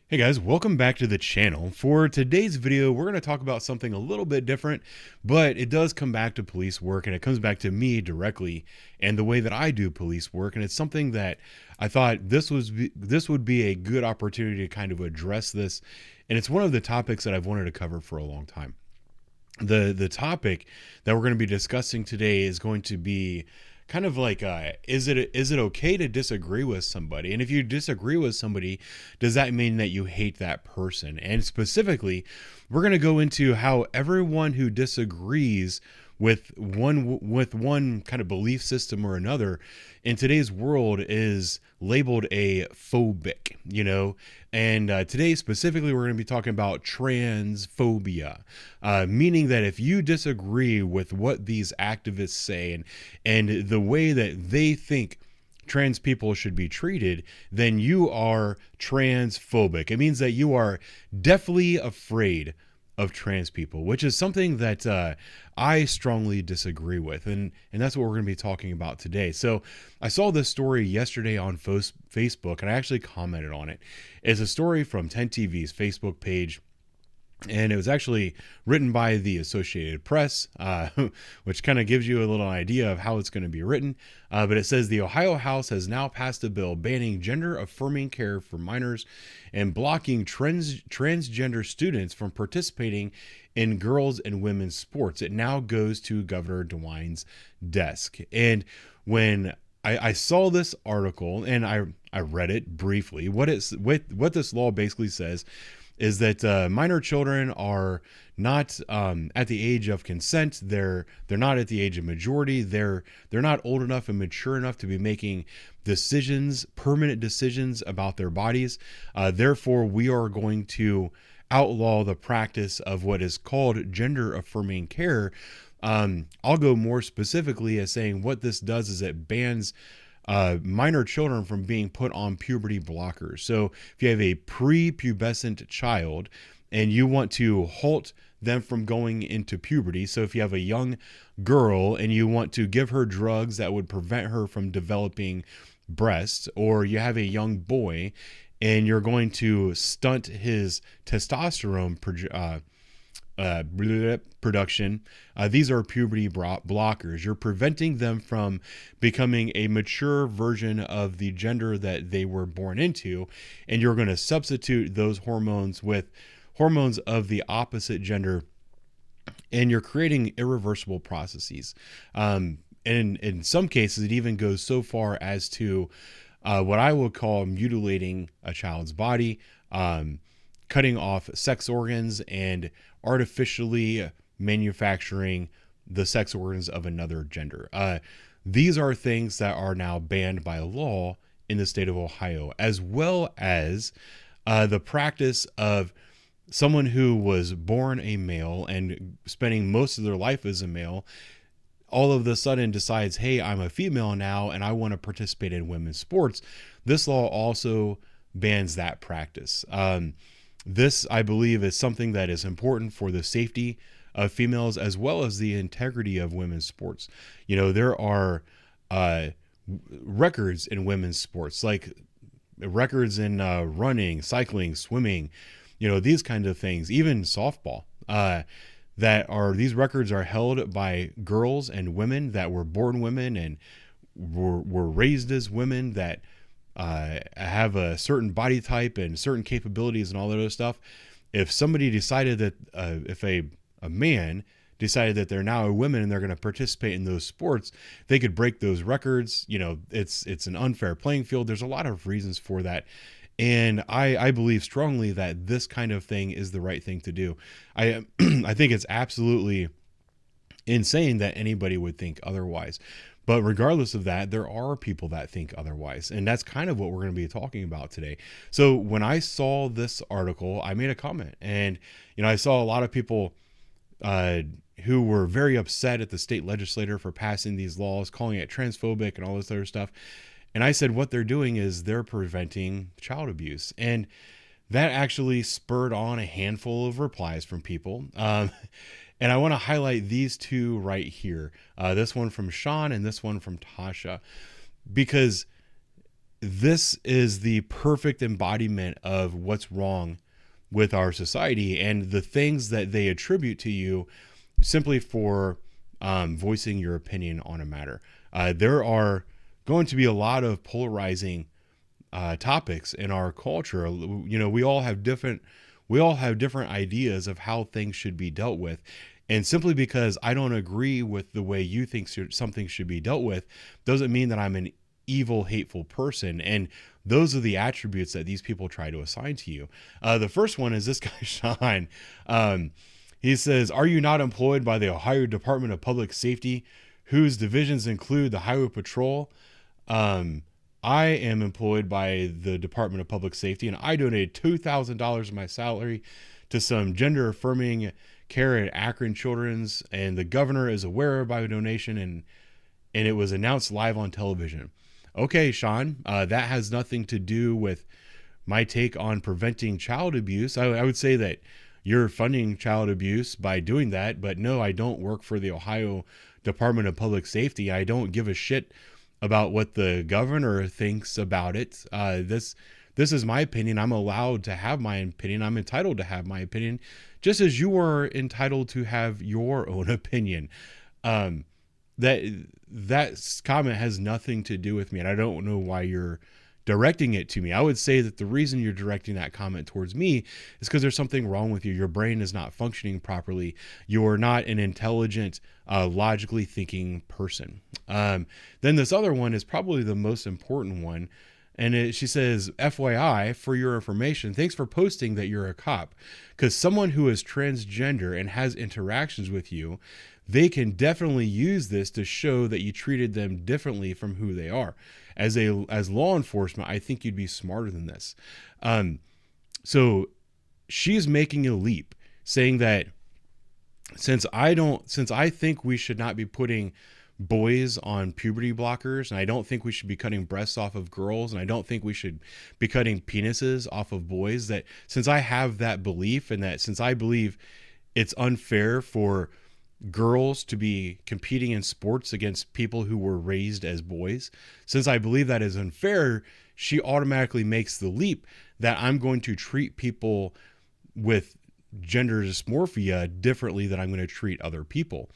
Hey guys, welcome back to the channel. For today's video, we're going to talk about something a little bit different, but it does come back to police work and it comes back to me directly and the way that I do police work. And it's something that I thought this would be a good opportunity to kind of address this. And it's one of the topics that I've wanted to cover for a long time. The topic that we're going to be discussing today is going to be kind of like is it okay to disagree with somebody? And if you disagree with somebody, does that mean that you hate that person? And specifically, we're going to go into how everyone who disagrees with one kind of belief system or another in today's world is labeled a phobic, and today specifically we're going to be talking about transphobia, meaning that if you disagree with what these activists say and the way that they think trans people should be treated, then you are transphobic. It means that you are deathly afraid of trans people, which is something that I strongly disagree with. And that's what we're going to be talking about today. So I saw this story yesterday on Facebook, and I actually commented on it. It's a story from 10TV's Facebook page. And it was actually written by the Associated Press, which kind of gives you a little idea of how it's going to be written. But it says the Ohio House has now passed a bill banning gender-affirming care for minors and blocking transgender students from participating in girls' and women's sports. It now goes to Governor DeWine's desk. And when I saw this article and I read it briefly, what this law basically says is that minor children are not at the age of consent. They're not at the age of majority. They're not old enough and mature enough to be making permanent decisions about their bodies. Therefore, we are going to outlaw the practice of what is called gender affirming care. I'll go more specifically as saying what this does is it bans minor children from being put on puberty blockers. So if you have a prepubescent child and you want to halt them from going into puberty, so if you have a young girl and you want to give her drugs that would prevent her from developing breasts, or you have a young boy and you're going to stunt his testosterone production, these are puberty blockers. You're preventing them from becoming a mature version of the gender that they were born into, and you're going to substitute those hormones with hormones of the opposite gender, and you're creating irreversible processes. And in some cases, it even goes so far as to what I would call mutilating a child's body, cutting off sex organs, and artificially manufacturing the sex organs of another gender. These are things that are now banned by law in the state of Ohio, as well as the practice of someone who was born a male and spending most of their life as a male all of a sudden decides, hey, I'm a female now and I want to participate in women's sports. This law also bans that practice. This, I believe, is something that is important for the safety of females as well as the integrity of women's sports. There are records in women's sports, like records in running, cycling, swimming, these kinds of things, even softball, these records are held by girls and women that were born women and were raised as women that have a certain body type and certain capabilities and all that other stuff. If somebody decided that, if a man decided that they're now a woman and they're going to participate in those sports, they could break those records. It's an unfair playing field. There's a lot of reasons for that. And I believe strongly that this kind of thing is the right thing to do. I think it's absolutely insane that anybody would think otherwise. But regardless of that, there are people that think otherwise. And that's kind of what we're going to be talking about today. So when I saw this article, I made a comment. And, I saw a lot of people who were very upset at the state legislator for passing these laws, calling it transphobic and all this other stuff. And I said, what they're doing is they're preventing child abuse. And that actually spurred on a handful of replies from people. And I want to highlight these two right here. This one from Sean and this one from Tasha, because this is the perfect embodiment of what's wrong with our society and the things that they attribute to you simply for voicing your opinion on a matter. There are going to be a lot of polarizing topics in our culture. You know, we all have different ideas of how things should be dealt with. And simply because I don't agree with the way you think something should be dealt with doesn't mean that I'm an evil, hateful person. And those are the attributes that these people try to assign to you. The first one is this guy, Sean. He says, "Are you not employed by the Ohio Department of Public Safety, whose divisions include the Highway Patrol?" I am employed by the Department of Public Safety, and I donated $2,000 of my salary to some gender affirming care at Akron Children's, and the governor is aware of my donation, and it was announced live on television. Okay, Sean, that has nothing to do with my take on preventing child abuse. I would say that you're funding child abuse by doing that, but no, I don't work for the Ohio Department of Public Safety. I don't give a shit about what the governor thinks about it. This is my opinion. I'm allowed to have my opinion. I'm entitled to have my opinion, just as you are entitled to have your own opinion. That comment has nothing to do with me, and I don't know why you're directing it to me. I would say that the reason you're directing that comment towards me is because there's something wrong with you. Your brain is not functioning properly. You're not an intelligent, logically thinking person. Then this other one is probably the most important one. And she says, "FYI, for your information, thanks for posting that you're a cop. Because someone who is transgender and has interactions with you, they can definitely use this to show that you treated them differently from who they are. As law enforcement, I think you'd be smarter than this." So she's making a leap, saying that since I think we should not be putting boys on puberty blockers, and I don't think we should be cutting breasts off of girls, and I don't think we should be cutting penises off of boys, that since I have that belief, and that since I believe it's unfair for girls to be competing in sports against people who were raised as boys, since I believe that is unfair, she automatically makes the leap that I'm going to treat people with gender dysmorphia differently than I'm going to treat other people.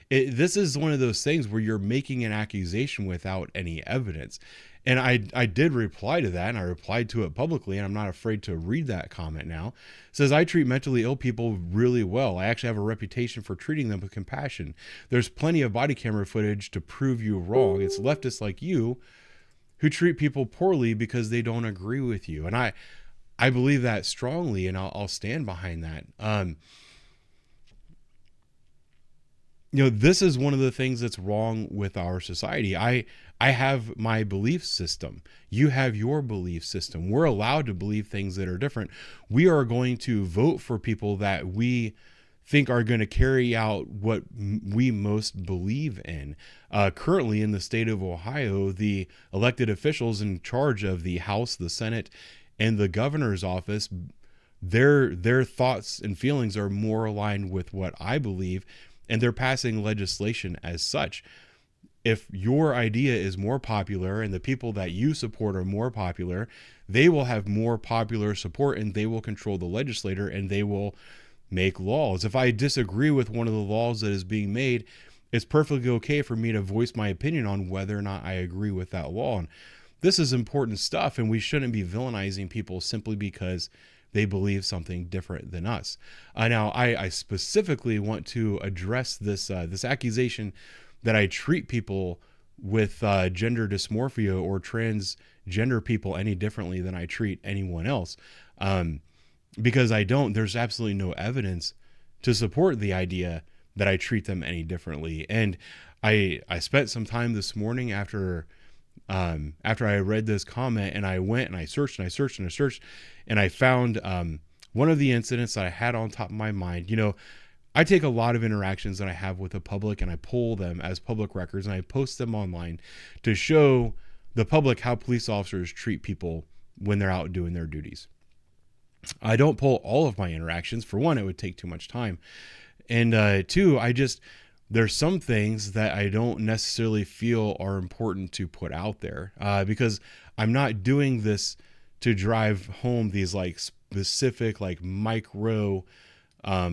This is one of those things where you're making an accusation without any evidence. And I did reply to that, and I replied to it publicly, and I'm not afraid to read that comment now. It says, "I treat mentally ill people really well. I actually have a reputation for treating them with compassion. There's plenty of body camera footage to prove you wrong. It's leftists like you who treat people poorly because they don't agree with you." And I believe that strongly, and I'll stand behind that. You know, this is one of the things that's wrong with our society. I have my belief system. You have your belief system. We're allowed to believe things that are different. We are going to vote for people that we think are going to carry out what we most believe in. Currently in the state of Ohio, the elected officials in charge of the House, the Senate, and the governor's office, their thoughts and feelings are more aligned with what I believe, and they're passing legislation as such. If your idea is more popular and the people that you support are more popular, they will have more popular support, and they will control the legislator, and they will make laws. If I disagree with one of the laws that is being made, it's perfectly okay for me to voice my opinion on whether or not I agree with that law. And this is important stuff, and we shouldn't be villainizing people simply because they believe something different than us. Now, I specifically want to address this accusation that I treat people with gender dysmorphia or transgender people any differently than I treat anyone else, because I don't. There's absolutely no evidence to support the idea that I treat them any differently. And I spent some time this morning after I read this comment, and I went and I searched and I searched and I searched, and I found one of the incidents that I had on top of my mind. You know, I take a lot of interactions that I have with the public, and I pull them as public records, and I post them online to show the public how police officers treat people when they're out doing their duties. I don't pull all of my interactions. For one, it would take too much time. And two, there's some things that I don't necessarily feel are important to put out there, because I'm not doing this to drive home these like specific like micro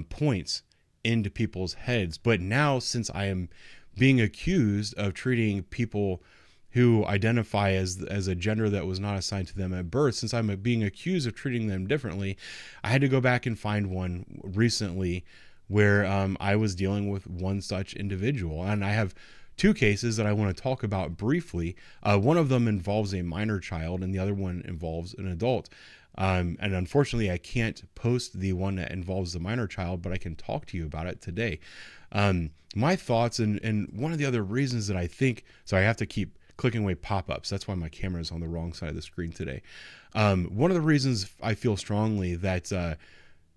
points into people's heads. But now, since I am being accused of treating people who identify as a gender that was not assigned to them at birth, since I'm being accused of treating them differently, I had to go back and find one recently where I was dealing with one such individual. And I have two cases that I want to talk about briefly. One of them involves a minor child and the other one involves an adult. And unfortunately, I can't post the one that involves the minor child, but I can talk to you about it today. My thoughts, and one of the other reasons that I think, so I have to keep clicking away pop-ups. That's why my camera is on the wrong side of the screen today. One of the reasons I feel strongly that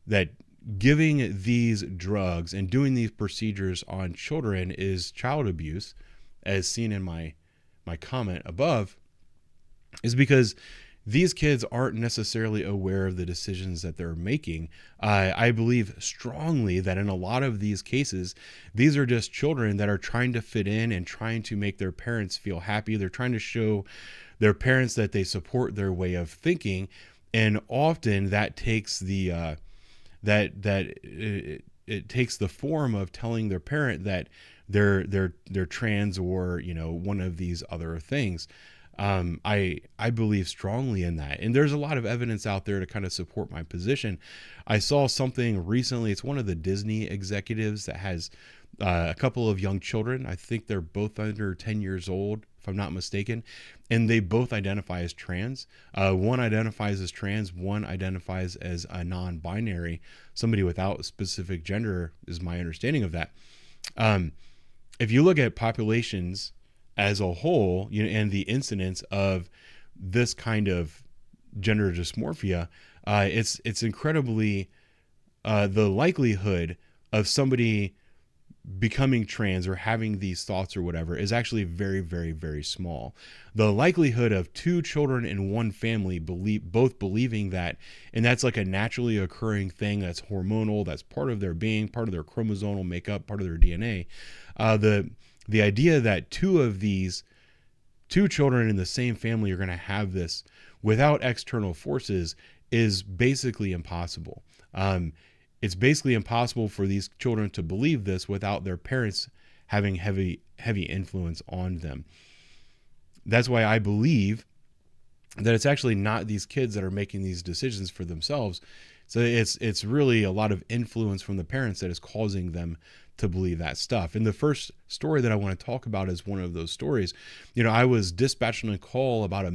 that giving these drugs and doing these procedures on children is child abuse, as seen in my comment above, is because these kids aren't necessarily aware of the decisions that they're making. I believe strongly that in a lot of these cases, these are just children that are trying to fit in and trying to make their parents feel happy. They're trying to show their parents that they support their way of thinking. And often that takes the, it takes the form of telling their parent that they're trans or, you know, one of these other things. I believe strongly in that. And there's a lot of evidence out there to kind of support my position. I saw something recently. It's one of the Disney executives that has a couple of young children. I think they're both under 10 years old, if I'm not mistaken. And they both identify as trans. One identifies as trans. One identifies as a non-binary, somebody without specific gender is my understanding of that. If you look at populations as a whole, you know, and the incidence of this kind of gender dysmorphia, it's incredibly, the likelihood of somebody becoming trans or having these thoughts or whatever is actually very, very, very small. The likelihood of two children in one family both believing that, and that's like a naturally occurring thing, that's hormonal, that's part of their being, part of their chromosomal makeup, part of their DNA. The idea that two children in the same family are going to have this without external forces is basically impossible. It's basically impossible for these children to believe this without their parents having heavy influence on them. That's why I believe that it's actually not these kids that are making these decisions for themselves. So it's really a lot of influence from the parents that is causing them to believe that stuff. And the first story that I want to talk about is one of those stories. You know, I was dispatching a call about it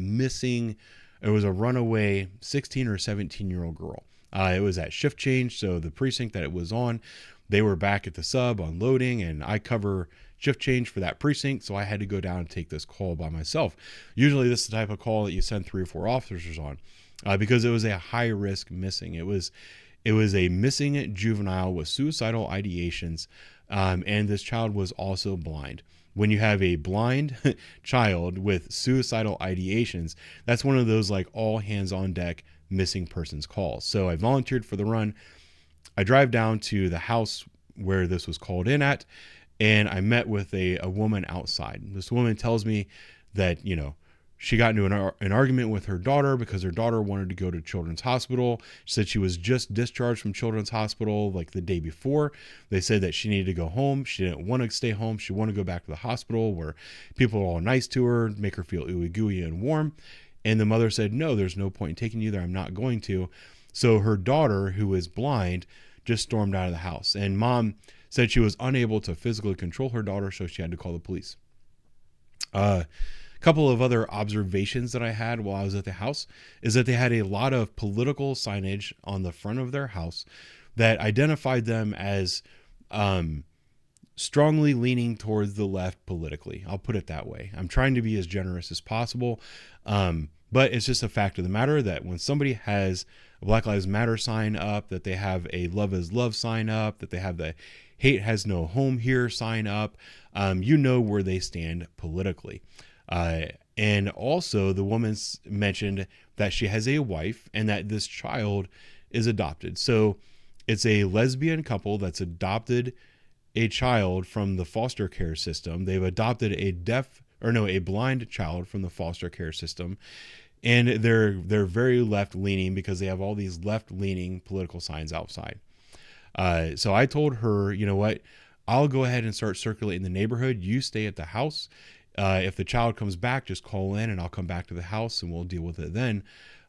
was a runaway 16 or 17-year-old girl. It was at shift change, so the precinct that it was on, they were back at the sub unloading, and I cover shift change for that precinct, so I had to go down and take this call by myself. Usually this is the type of call that you send 3 or 4 officers on, because it was a high risk missing. It was a missing juvenile with suicidal ideations, and this child was also blind. When you have a blind child with suicidal ideations, that's one of those like all hands on deck missing persons calls. So I volunteered for the run. I drive down to the house where this was called in at, and I met with a woman outside. This woman tells me that, you know, she got into an argument with her daughter because her daughter wanted to go to Children's Hospital. She said she was just discharged from Children's Hospital like the day before. They said that she needed to go home. She didn't want to stay home. She wanted to go back to the hospital where people are all nice to her, make her feel ooey gooey and warm. And the mother said, no, there's no point in taking you there. I'm not going to. So her daughter, who is blind, just stormed out of the house. And mom said she was unable to physically control her daughter, so she had to call the police. A couple of other observations that I had while I was at the house is that they had a lot of political signage on the front of their house that identified them as strongly leaning towards the left politically. I'll put it that way. I'm trying to be as generous as possible. But it's just a fact of the matter that when somebody has a Black Lives Matter sign up, that they have a Love is Love sign up, that they have the Hate Has No Home Here sign up, you know where they stand politically. And also the woman mentioned that she has a wife and that this child is adopted. So it's a lesbian couple that's adopted a child from the foster care system. They've adopted a blind child from the foster care system. And they're very left leaning because they have all these left leaning political signs outside. So I told her, you know what, I'll go ahead and start circulating the neighborhood. You stay at the house. If the child comes back, just call in and I'll come back to the house and we'll deal with it then.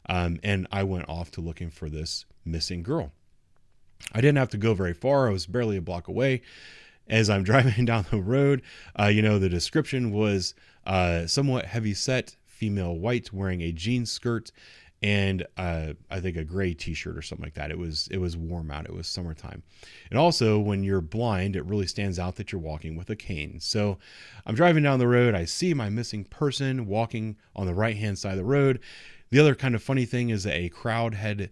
And I went off to looking for this missing girl. I didn't have to go very far. I was barely a block away. As I'm driving down the road, the description was somewhat heavy set, female, white, wearing a jean skirt and I think a gray t-shirt or something like that. It was warm out. It was summertime. And also when you're blind, it really stands out that you're walking with a cane. So I'm driving down the road. I see my missing person walking on the right-hand side of the road. The other kind of funny thing is that a crowd had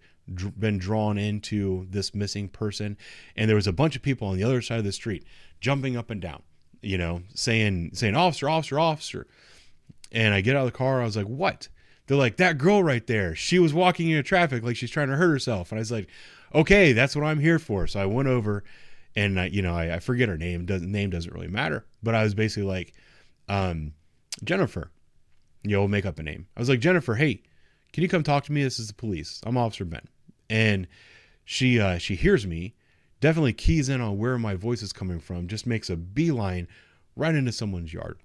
been drawn into this missing person. And there was a bunch of people on the other side of the street jumping up and down, saying, officer, officer, officer. And I get out of the car. I was like, what? They're like, that girl right there, she was walking into traffic like she's trying to hurt herself. And I was like, okay, that's what I'm here for. So I went over and, I forget her name. Name doesn't really matter. But I was basically like, Jennifer, we'll make up a name. I was like, Jennifer, hey, can you come talk to me? This is the police. I'm Officer Ben. And she hears me, definitely keys in on where my voice is coming from, just makes a beeline right into someone's yard.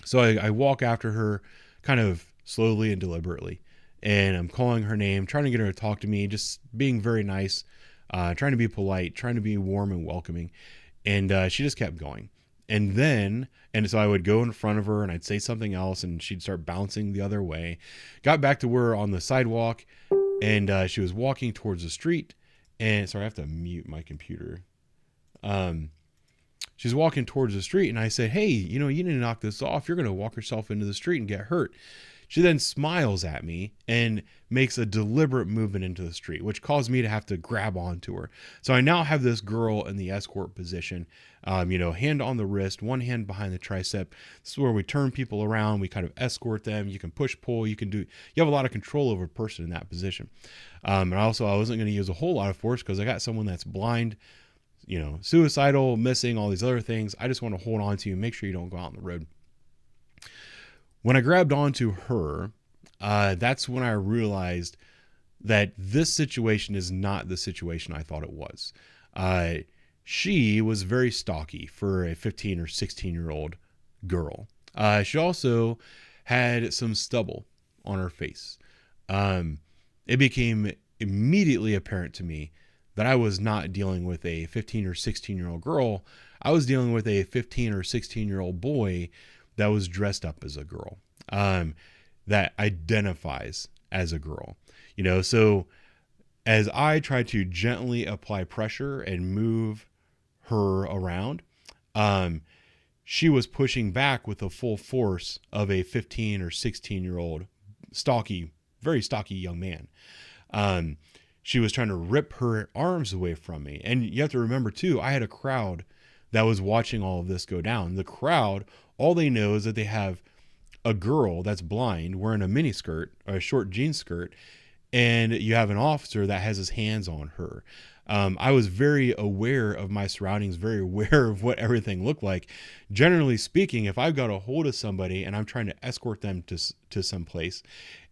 So I walk after her kind of slowly and deliberately, and I'm calling her name, trying to get her to talk to me, just being very nice, trying to be polite, trying to be warm and welcoming. And she just kept going. And so I would go in front of her and I'd say something else and she'd start bouncing the other way. Got back to where on the sidewalk and she was walking towards the street. And sorry, I have to mute my computer. She's walking towards the street and I said, hey, you need to knock this off. You're going to walk yourself into the street and get hurt. She then smiles at me and makes a deliberate movement into the street, which caused me to have to grab onto her. So I now have this girl in the escort position, hand on the wrist, one hand behind the tricep. This is where we turn people around. We kind of escort them. You can push, pull. You have a lot of control over a person in that position. And also I wasn't going to use a whole lot of force because I got someone that's blind, suicidal, missing, all these other things. I just want to hold on to you and make sure you don't go out on the road. When I grabbed onto her, that's when I realized that this situation is not the situation I thought it was. She was very stocky for a 15 or 16-year-old girl. She also had some stubble on her face. It became immediately apparent to me that I was not dealing with a 15 or 16-year-old girl. I was dealing with a 15 or 16-year-old boy that was dressed up as a girl, that identifies as a girl, so as I tried to gently apply pressure and move her around, she was pushing back with the full force of a 15 or 16-year-old very stocky young man. She was trying to rip her arms away from me. And you have to remember too, I had a crowd that was watching all of this go down. The crowd, all they know is that they have a girl that's blind wearing a mini skirt or a short jean skirt, and you have an officer that has his hands on her. I was very aware of my surroundings, very aware of what everything looked like. Generally speaking, if I've got a hold of somebody and I'm trying to escort them to some place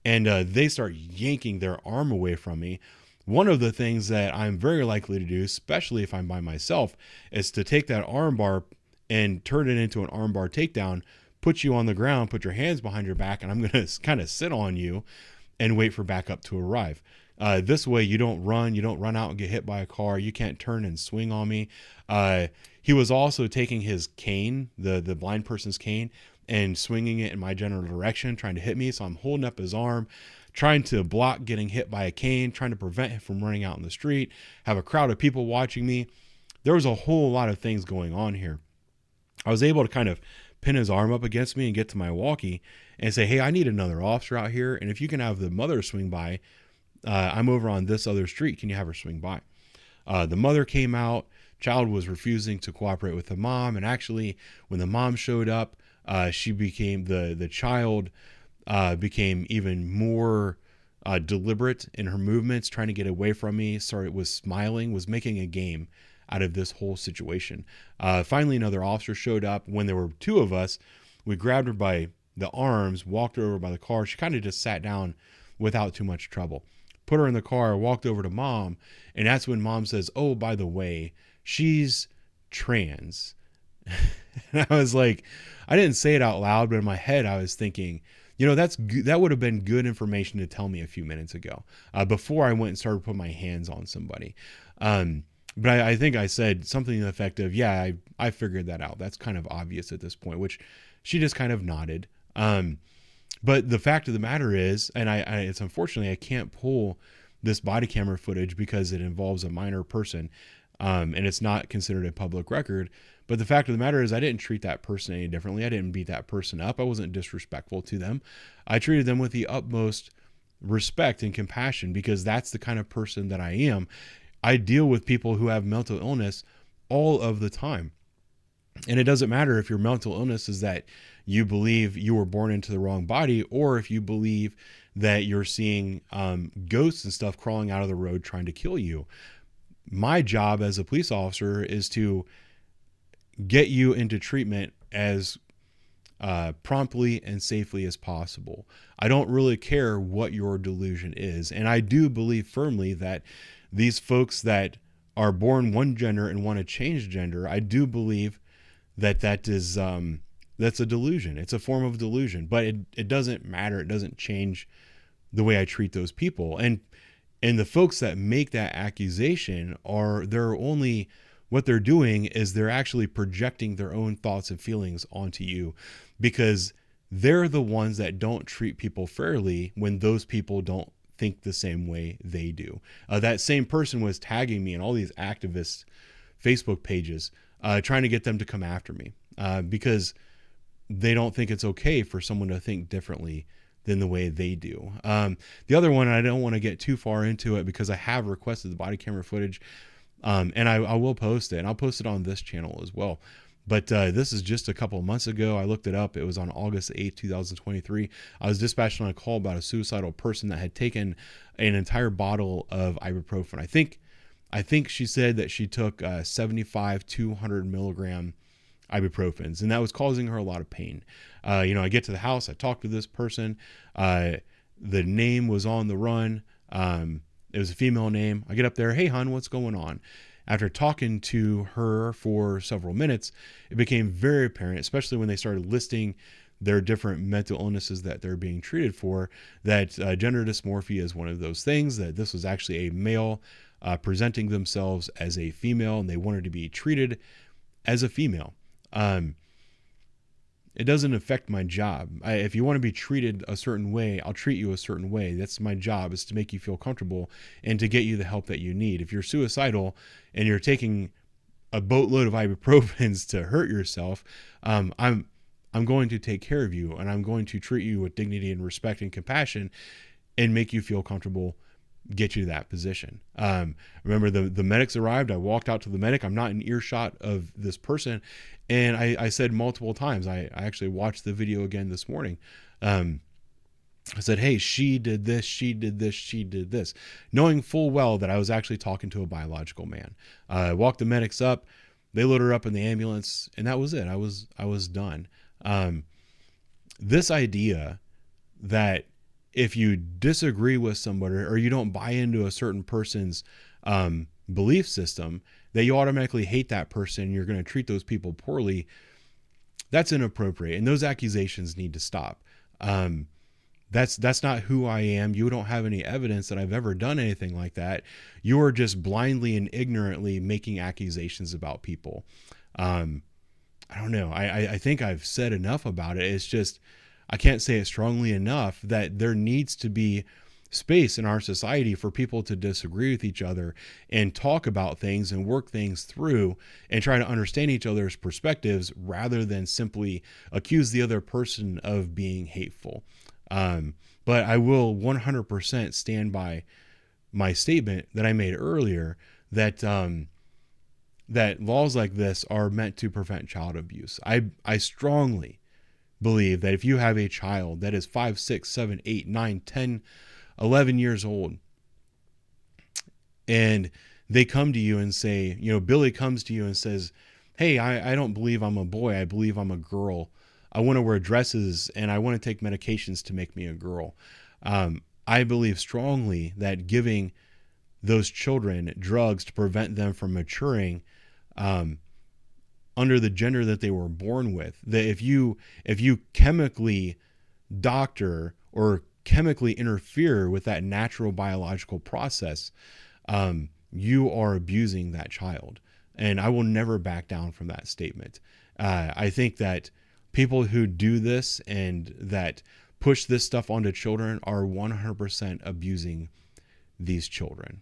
and they start yanking their arm away from me, one of the things that I'm very likely to do, especially if I'm by myself, is to take that arm bar and turn it into an arm bar takedown, put you on the ground, put your hands behind your back, and I'm going to kind of sit on you and wait for backup to arrive. This way you don't run out and get hit by a car. You can't turn and swing on me. He was also taking his cane, the blind person's cane, and swinging it in my general direction, trying to hit me. So I'm holding up his arm, trying to block getting hit by a cane, trying to prevent him from running out in the street, have a crowd of people watching me. There was a whole lot of things going on here. I was able to kind of pin his arm up against me and get to my walkie and say, hey, I need another officer out here. And if you can have the mother swing by, I'm over on this other street. Can you have her swing by? The mother came out. Child was refusing to cooperate with the mom. And actually, when the mom showed up, she became the child became even more deliberate in her movements, trying to get away from me. Was smiling, was making a game out of this whole situation. Finally, another officer showed up. When there were two of us, we grabbed her by the arms, walked her over by the car. She kind of just sat down without too much trouble. Put her in the car, walked over to mom, and that's when mom says, "Oh, by the way, she's trans." And I was like, I didn't say it out loud, but in my head I was thinking, that would have been good information to tell me a few minutes ago, before I went and started putting my hands on somebody. But I think I said something to the effect of, yeah, I figured that out. That's kind of obvious at this point, which she just kind of nodded. But the fact of the matter is, and it's unfortunately, I can't pull this body camera footage because it involves a minor person, and it's not considered a public record. But the fact of the matter is, I didn't treat that person any differently. I didn't beat that person up. I wasn't disrespectful to them. I treated them with the utmost respect and compassion, because that's the kind of person that I am. I deal with people who have mental illness all of the time. And it doesn't matter if your mental illness is that you believe you were born into the wrong body, or if you believe that you're seeing ghosts and stuff crawling out of the road trying to kill you. My job as a police officer is to get you into treatment as promptly and safely as possible. I don't really care what your delusion is. And I do believe firmly that these folks that are born one gender and want to change gender, I do believe that is that's a delusion. It's a form of delusion, but it doesn't matter. It doesn't change the way I treat those people. And the folks that make that accusation what they're doing is they're actually projecting their own thoughts and feelings onto you, because they're the ones that don't treat people fairly when those people don't think the same way they do. That same person was tagging me in all these activist Facebook pages, trying to get them to come after me, because they don't think it's okay for someone to think differently than the way they do. The other one, I don't want to get too far into it because I have requested the body camera footage, and I will post it, and I'll post it on this channel as well. But this is just a couple of months ago. I looked it up. It was on August 8th, 2023. I was dispatched on a call about a suicidal person that had taken an entire bottle of ibuprofen. I think she said that she took 75 200 milligram ibuprofens, and that was causing her a lot of pain. I get to the house, I talk to this person. The name was on the run. It was a female name. I get up there, "Hey, hon, what's going on?" After talking to her for several minutes, it became very apparent, especially when they started listing their different mental illnesses that they're being treated for, that gender dysmorphia is one of those things, that this was actually a male presenting themselves as a female, and they wanted to be treated as a female. It doesn't affect my job. If you want to be treated a certain way, I'll treat you a certain way. That's my job, is to make you feel comfortable and to get you the help that you need. If you're suicidal and you're taking a boatload of ibuprofens to hurt yourself, I'm going to take care of you, and I'm going to treat you with dignity and respect and compassion and make you feel comfortable, get you to that position. Remember, the medics arrived. I walked out to the medic. I'm not in earshot of this person. And I said multiple times, I actually watched the video again this morning. I said, "Hey, she did this, she did this, she did this," knowing full well that I was actually talking to a biological man. I walked the medics up. They loaded her up in the ambulance, and that was it. I was done. This idea that if you disagree with somebody, or you don't buy into a certain person's belief system, that you automatically hate that person and you're going to treat those people poorly, that's inappropriate. And those accusations need to stop. That's not who I am. You don't have any evidence that I've ever done anything like that. You're just blindly and ignorantly making accusations about people. I don't know. I think I've said enough about it. It's just, I can't say it strongly enough that there needs to be space in our society for people to disagree with each other and talk about things and work things through and try to understand each other's perspectives, rather than simply accuse the other person of being hateful. But I will 100% stand by my statement that I made earlier, that that laws like this are meant to prevent child abuse. I strongly believe that if you have a child that is 5, 6, 7, 8, 9, 10, 11 years old, and they come to you and say, Billy comes to you and says, hey, I don't believe I'm a boy. I believe I'm a girl. I want to wear dresses and I want to take medications to make me a girl. I believe strongly that giving those children drugs to prevent them from maturing under the gender that they were born with, that if you chemically doctor or chemically interfere with that natural biological process, you are abusing that child. And I will never back down from that statement. I think that people who do this and that push this stuff onto children are 100% abusing these children.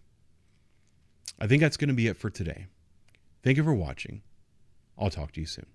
I think that's going to be it for today. Thank you for watching. I'll talk to you soon.